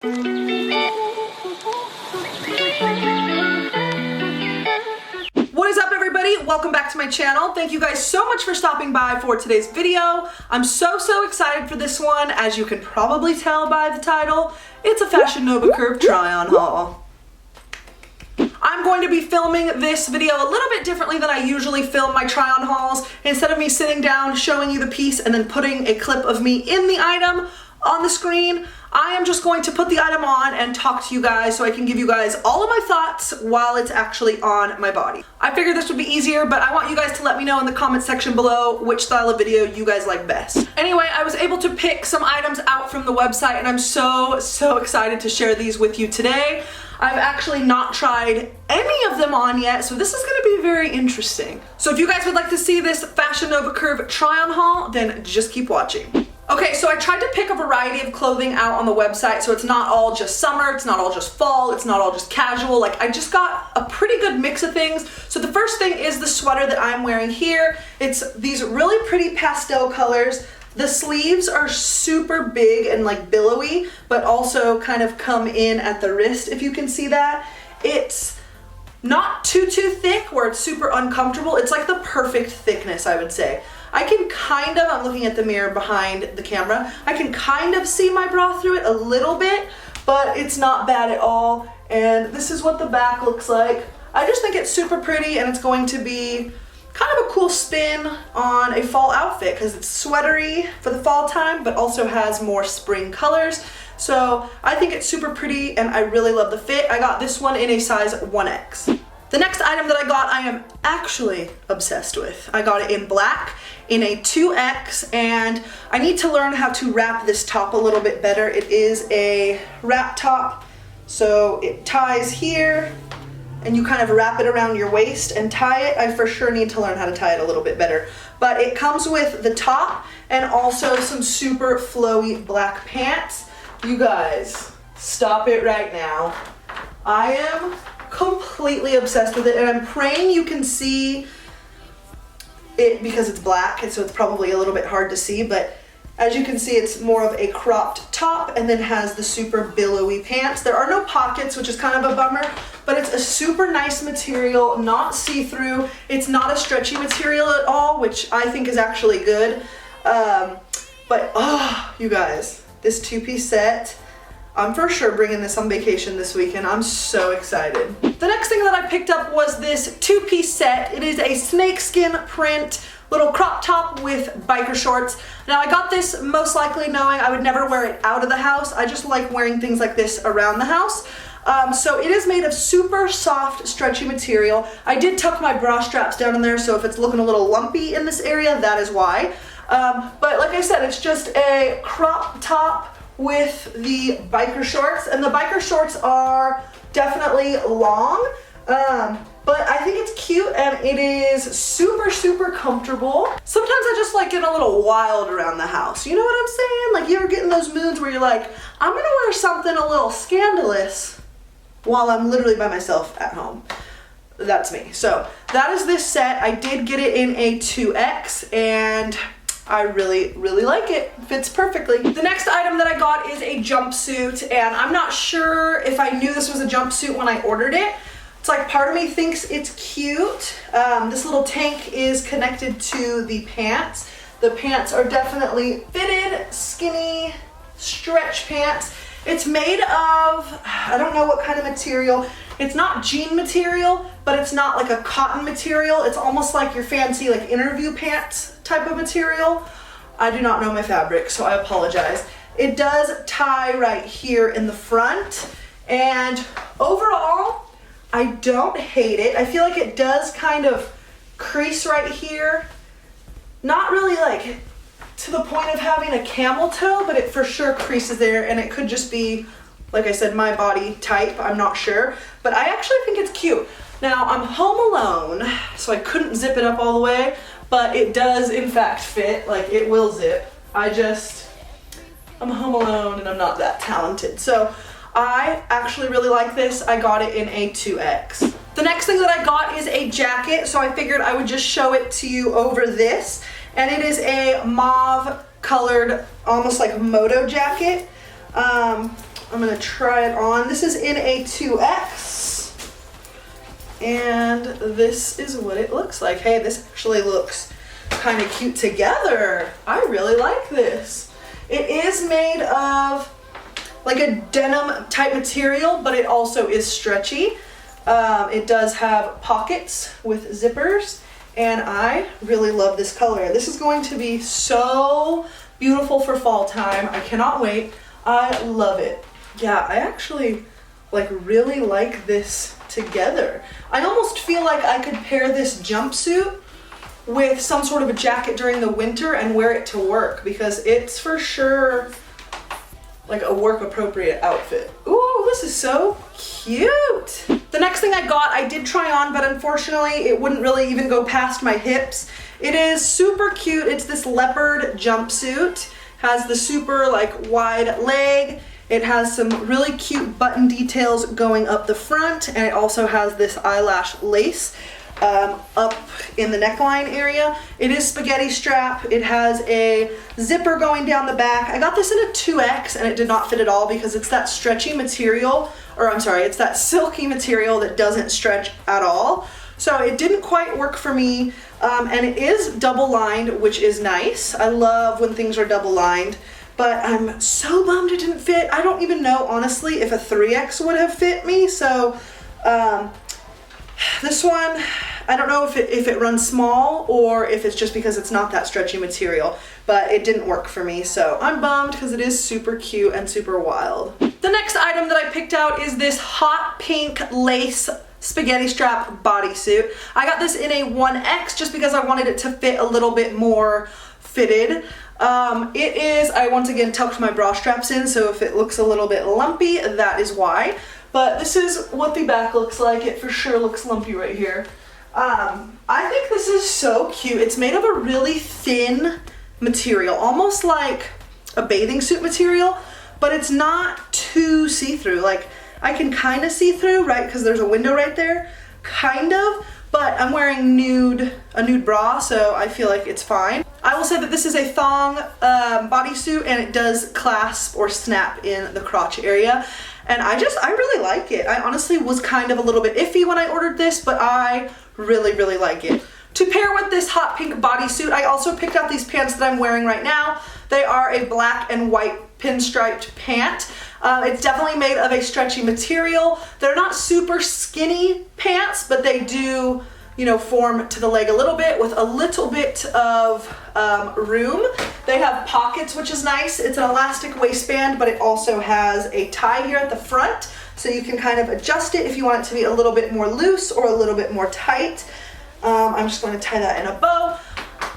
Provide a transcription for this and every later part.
What is up, everybody? Welcome back to my channel. Thank you guys so much for stopping by for today's video. I'm so excited for this one. As you can probably tell by the title, it's a Fashion Nova Curve try-on haul. I'm going to be filming this video a little bit differently than I usually film my try-on hauls. Instead of me sitting down, showing you the piece, and then putting a clip of me in the item on the screen, I am just going to put the item on and talk to you guys so I can give you guys all of my thoughts while it's actually on my body. I figured this would be easier, but I want you guys to let me know in the comment section below which style of video you guys like best. Anyway, I was able to pick some items out from the website, and I'm so excited to share these with you today. I've actually not tried any of them on yet, so this is gonna be very interesting. So if you guys would like to see this Fashion Nova Curve try-on haul, then just keep watching. Okay, so I tried to pick a variety of clothing out on the website, so it's not all just summer, it's not all just fall, it's not all just casual. Like, I just got a pretty good mix of things. So the first thing is the sweater that I'm wearing here. It's these really pretty pastel colors. The sleeves are super big and like billowy, but also kind of come in at the wrist, if you can see that. It's not too thick where it's super uncomfortable. It's like the perfect thickness, I would say. I can kind of, I'm looking at the mirror behind the camera, I can kind of see my bra through it a little bit, but it's not bad at all. And this is what the back looks like. I just think it's super pretty, and it's going to be kind of a cool spin on a fall outfit because it's sweatery for the fall time, but also has more spring colors. So I think it's super pretty, and I really love the fit. I got this one in a size 1X. The next item that I got, I am actually obsessed with. I got it in black in a 2X, and I need to learn how to wrap this top a little bit better. It is a wrap top, so it ties here, and you kind of wrap it around your waist and tie it. I for sure need to learn how to tie it a little bit better. But it comes with the top and also some super flowy black pants. You guys, stop it right now. I am completely obsessed with it, and I'm praying you can see it because it's black, and so it's probably a little bit hard to see, but as you can see, it's more of a cropped top and then has the super billowy pants. There are no pockets, which is kind of a bummer, but it's a super nice material, not see-through. It's not a stretchy material at all, which I think is actually good. But oh, you guys, this two-piece set, I'm for sure bringing this on vacation this weekend. I'm so excited. The next thing that I picked up was this two-piece set. It is a snakeskin print little crop top with biker shorts. Now, I got this most likely knowing I would never wear it out of the house. I just like wearing things like this around the house. So it is made of super soft, stretchy material. I did tuck my bra straps down in there, so if it's looking a little lumpy in this area, that is why. But like I said, it's just a crop top with the biker shorts, and the biker shorts are definitely long, but I think it's cute, and it is super comfortable. Sometimes I just like get a little wild around the house, you know what I'm saying? Like, you ever get in those moods where you're like, I'm gonna wear something a little scandalous while I'm literally by myself at home. That's me. So that is this set. I did get it in a 2X, and I really like it. Fits perfectly. The next item that I got is a jumpsuit, and I'm not sure if I knew this was a jumpsuit when I ordered it. It's like part of me thinks it's cute. This little tank is connected to the pants. The pants are definitely fitted, skinny, stretch pants. It's made of, I don't know what kind of material. It's not jean material, but it's not like a cotton material. It's almost like your fancy like interview pants type of material. I do not know my fabric, so I apologize. It does tie right here in the front, and overall, I don't hate it. I feel like it does kind of crease right here. Not really like to the point of having a camel toe, but it for sure creases there, and it could just be, like I said, my body type. I'm not sure, but I actually think it's cute. Now, I'm home alone, so I couldn't zip it up all the way, but it does in fact fit. Like, it will zip. I'm home alone and I'm not that talented. So I actually really like this. I got it in a 2X. The next thing that I got is a jacket, so I figured I would just show it to you over this. And it is a mauve colored, almost like moto jacket. I'm gonna try it on. This is in a 2X, and this is what it looks like. Hey, this actually looks kind of cute together. I really like this. It is made of like a denim type material, but it also is stretchy. It does have pockets with zippers, and I really love this color. This is going to be so beautiful for fall time. I cannot wait. I love it. Yeah, I actually like really like this together. I almost feel like I could pair this jumpsuit with some sort of a jacket during the winter and wear it to work, because it's for sure like a work appropriate outfit. Ooh, this is so cute. The next thing I got, I did try on, but unfortunately it wouldn't really even go past my hips. It is super cute. It's this leopard jumpsuit. Has the super like wide leg. It has some really cute button details going up the front, and it also has this eyelash lace up in the neckline area. It is spaghetti strap. It has a zipper going down the back. I got this in a 2X and it did not fit at all because it's that stretchy material, or I'm sorry, it's that silky material that doesn't stretch at all. So it didn't quite work for me, and it is double lined, which is nice. I love when things are double lined, but I'm so bummed it didn't fit. I don't even know, honestly, if a 3X would have fit me. So this one, I don't know if it runs small or if it's just because it's not that stretchy material, but it didn't work for me. So I'm bummed because it is super cute and super wild. The next item that I picked out is this hot pink lace spaghetti strap bodysuit. I got this in a 1X just because I wanted it to fit a little bit more fitted. It is, I once again tucked my bra straps in, so if it looks a little bit lumpy, that is why. But this is what the back looks like. It for sure looks lumpy right here. I think this is so cute. It's made of a really thin material, almost like a bathing suit material, but it's not too see-through. Like, I can kind of see through, right, because there's a window right there, kind of, but I'm wearing a nude bra, so I feel like it's fine. I will say that this is a thong bodysuit, and it does clasp or snap in the crotch area. And I really like it. I honestly was kind of a little bit iffy when I ordered this, but I really, really like it. To pair with this hot pink bodysuit, I also picked out these pants that I'm wearing right now. They are a black and white pinstriped pant. It's definitely made of a stretchy material. They're not super skinny pants, but they do, you know, form to the leg a little bit with a little bit of room. They have pockets, which is nice. It's an elastic waistband, but it also has a tie here at the front, so you can kind of adjust it if you want it to be a little bit more loose or a little bit more tight. I'm just going to tie that in a bow.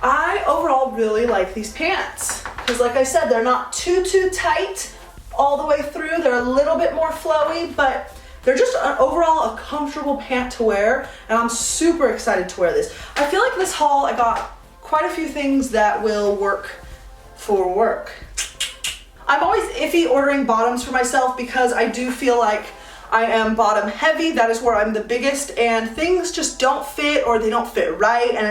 I overall really like these pants because, like I said, they're not too tight all the way through. They're a little bit more flowy, but they're just overall a comfortable pant to wear, and I'm super excited to wear this. I feel like this haul, I got quite a few things that will work for work. I'm always iffy ordering bottoms for myself because I do feel like I am bottom heavy. That is where I'm the biggest, and things just don't fit or they don't fit right, and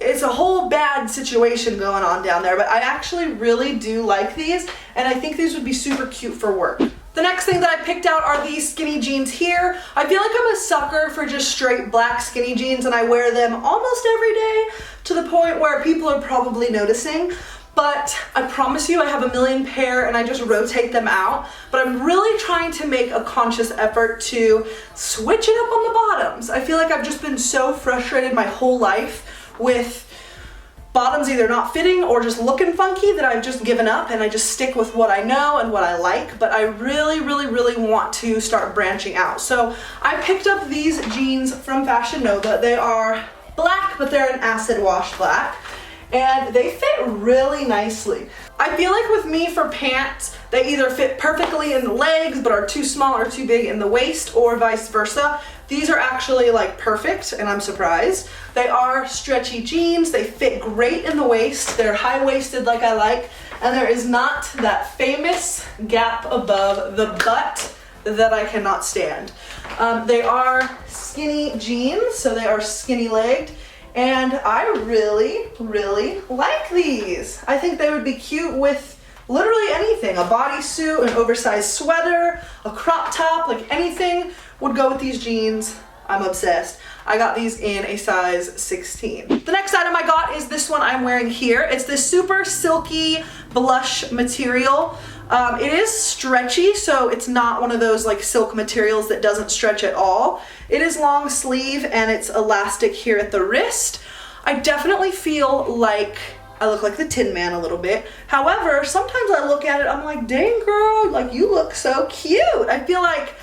it's a whole bad situation going on down there. But I actually really do like these, and I think these would be super cute for work. The next thing that I picked out are these skinny jeans here. I feel like I'm a sucker for just straight black skinny jeans, and I wear them almost every day to the point where people are probably noticing. But I promise you I have a million pair and I just rotate them out. But I'm really trying to make a conscious effort to switch it up on the bottoms. I feel like I've just been so frustrated my whole life with bottoms either not fitting or just looking funky that I've just given up and I just stick with what I know and what I like. But I really, really, really want to start branching out. So I picked up these jeans from Fashion Nova. They are black, but they're an acid wash black, and they fit really nicely. I feel like with me for pants, they either fit perfectly in the legs but are too small or too big in the waist, or vice versa. These are actually like perfect, and I'm surprised. They are stretchy jeans. They fit great in the waist. They're high-waisted like I like, and there is not that famous gap above the butt that I cannot stand. They are skinny jeans, so they are skinny-legged, and I really, really like these. I think they would be cute with literally anything. A bodysuit, an oversized sweater, a crop top, like anything would go with these jeans. I'm obsessed. I got these in a size 16. The next item I got is this one I'm wearing here. It's this super silky blush material. It is stretchy, so it's not one of those like silk materials that doesn't stretch at all. It is long sleeve and it's elastic here at the wrist. I definitely feel like I look like the Tin Man a little bit. However, sometimes I look at it, I'm like, dang girl, like you look so cute. I feel like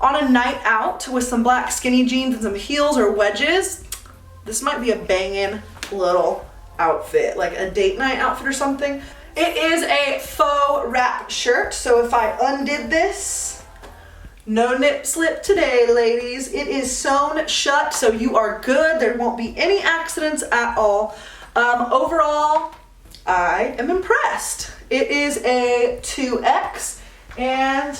on a night out with some black skinny jeans and some heels or wedges, this might be a banging little outfit, like a date night outfit or something. It is a faux wrap shirt, so if I undid this, no nip slip today, ladies. It is sewn shut, so you are good. There won't be any accidents at all. Overall, I am impressed. It is a 2X, and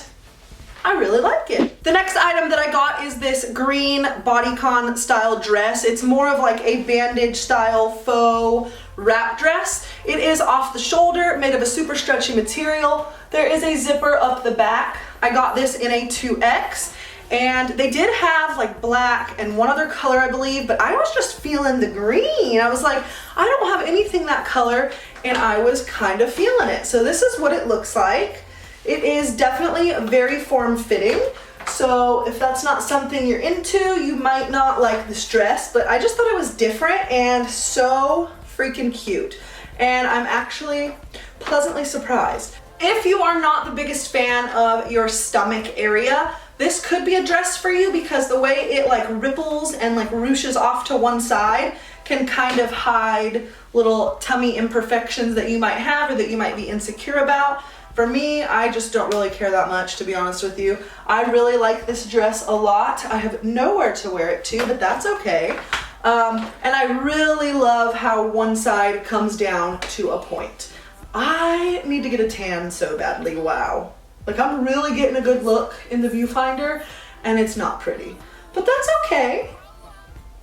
I really like it. The next item that I got is this green bodycon style dress. It's more of like a bandage style faux wrap dress. It is off the shoulder, made of a super stretchy material. There is a zipper up the back. I got this in a 2X, and they did have like black and one other color, I believe, but I was just feeling the green. I was like, I don't have anything that color, and I was kind of feeling it. So this is what it looks like. It is definitely very form-fitting, so if that's not something you're into, you might not like this dress, but I just thought it was different and so freaking cute, and I'm actually pleasantly surprised. If you are not the biggest fan of your stomach area, this could be a dress for you because the way it like ripples and like ruches off to one side can kind of hide little tummy imperfections that you might have or that you might be insecure about. For me, I just don't really care that much, to be honest with you. I really like this dress a lot. I have nowhere to wear it to, but that's okay. And I really love how one side comes down to a point. I need to get a tan so badly, wow. Like I'm really getting a good look in the viewfinder and it's not pretty, but that's okay,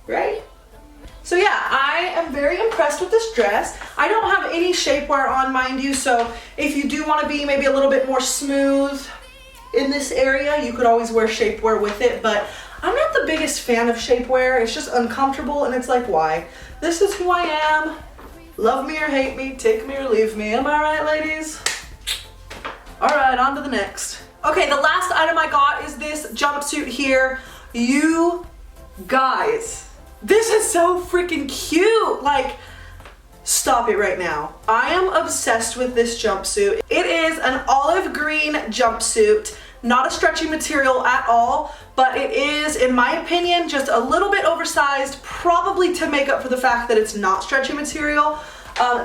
right? So yeah, I am very impressed with this dress. I don't have any shapewear on, mind you, so if you do want to be maybe a little bit more smooth in this area, you could always wear shapewear with it, but I'm not the biggest fan of shapewear. It's just uncomfortable and it's like, why? This is who I am. Love me or hate me, take me or leave me. Am I right, ladies? All right, on to the next. Okay, the last item I got is this jumpsuit here. You guys, this is so freaking cute. Like, stop it right now. I am obsessed with this jumpsuit. It is an olive green jumpsuit, not a stretchy material at all, but it is, in my opinion, just a little bit oversized, probably to make up for the fact that it's not stretchy material.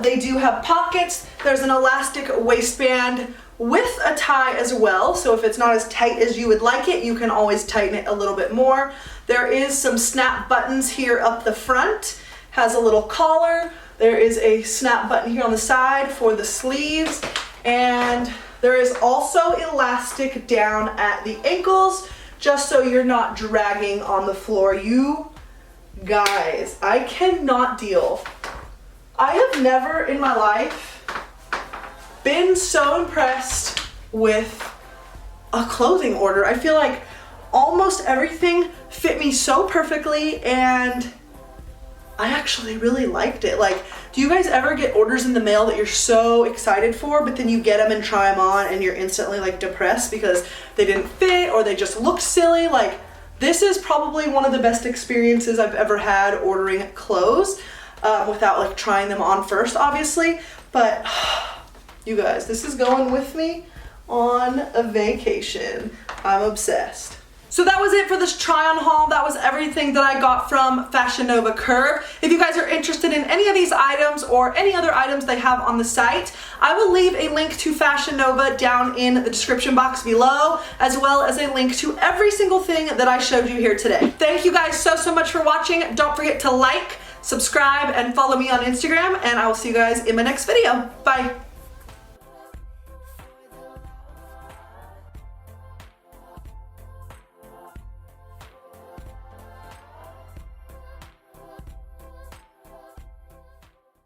They do have pockets. There's an elastic waistband with a tie as well, so if it's not as tight as you would like it, you can always tighten it a little bit more. There is some snap buttons here up the front, has a little collar. There is a snap button here on the side for the sleeves, and there is also elastic down at the ankles, just so you're not dragging on the floor. You guys, I cannot deal. I have never in my life been so impressed with a clothing order. I feel like almost everything fit me so perfectly and I actually really liked it. Like, do you guys ever get orders in the mail that you're so excited for, but then you get them and try them on and you're instantly like depressed because they didn't fit or they just looked silly? Like, this is probably one of the best experiences I've ever had ordering clothes without like trying them on first, obviously. But you guys, this is going with me on a vacation. I'm obsessed. So that was it for this try on haul. That was everything that I got from Fashion Nova Curve. If you guys are interested in any of these items or any other items they have on the site, I will leave a link to Fashion Nova down in the description box below, as well as a link to every single thing that I showed you here today. Thank you guys so much for watching. Don't forget to like, subscribe, and follow me on Instagram, and I will see you guys in my next video. Bye.